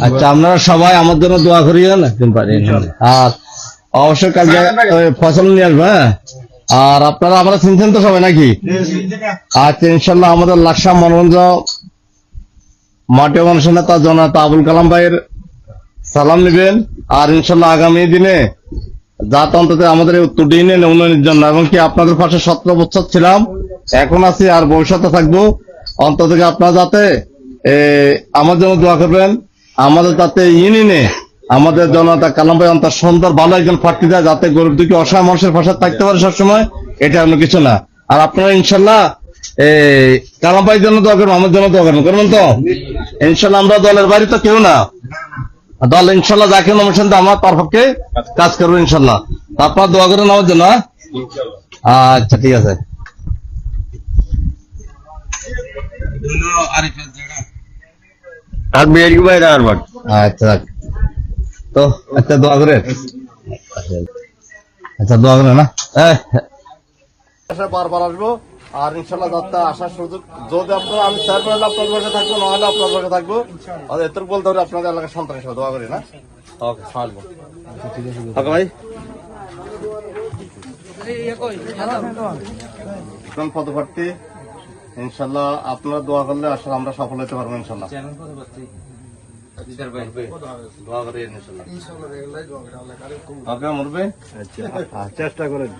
আচ্ছা, আপনারা সবাই আমার জন্য দোয়া করিয়েন একদিন পারি। আর অবশ্যই কালকে ফসল নিয়ে আসবে। হ্যাঁ, আর আপনারা আমরা চিনছেন তো সবাই নাকি? আচ্ছা, ইনশাল্লাহ আমাদের লাকসা মনোরঞ্জ মাটি মানুষের নেতা জনতা আবুল কালাম ভাইয়ের সালাম নেবেন। আর ইনশাল্লাহ আগামী দিনে যাতে অন্তত আমাদের এই উত্তর ইউনিয়ন উন্নয়নের জন্য, এবং কি আপনাদের পাশে 17 বছর ছিলাম, এখন আছি, আর ভবিষ্যতে থাকবো। অন্তত আপনারা যাতে আমার জন্য দোয়া করবেন, আমাদের যাতে ইউনিয়নে আমাদের জনতা কালাম ভাই অন্তত সুন্দর ভালো একজন প্রার্থী দেয়, যাতে গরিব দুঃখী অসহায় মানুষের পাশে থাকতে পারে সবসময়। এটা অন্য কিছু না। আর আপনারা ইনশাল্লাহ কালাম ভাইয়ের জন্য দোয়া করবেন, আমার জন্য দোয়া করবেন তো ইনশাল্লাহ। আমরা দলের বাড়ি তো কেউ না, দল ইনশাল্লাহ যাকে নমিনেশন দেয় আমার তার পক্ষে কাজ করবো ইনশাল্লাহ। আপনার দোয়া করেন আমার জন্য। আচ্ছা, ঠিক আছে। আচ্ছা, তো আচ্ছা দোয়া করে, আচ্ছা দোয়া করে না বারবার আসবো। আর ইনশাল্লাহ যাত্রা আসার সুযোগ যদি আপনারা, আমি স্যার বলে আপনার পাশে থাকবো, নাহলে আপনার পাশে থাকবো। আর এত বলতে হবে আপনাদের এলাকার সন্তান হিসেবে দোয়া করি না। ওকে, আসবো। ওকে ভাই, পদপ্রার্থী ইনশাল্লাহ আপনারা দোয়া করলে আসলে আমরা সফল হতে পারবো ইনশাল্লাহ। দোয়া করি ইনশাল্লাহ। ওকে মুরব্বি, চেষ্টা করেন।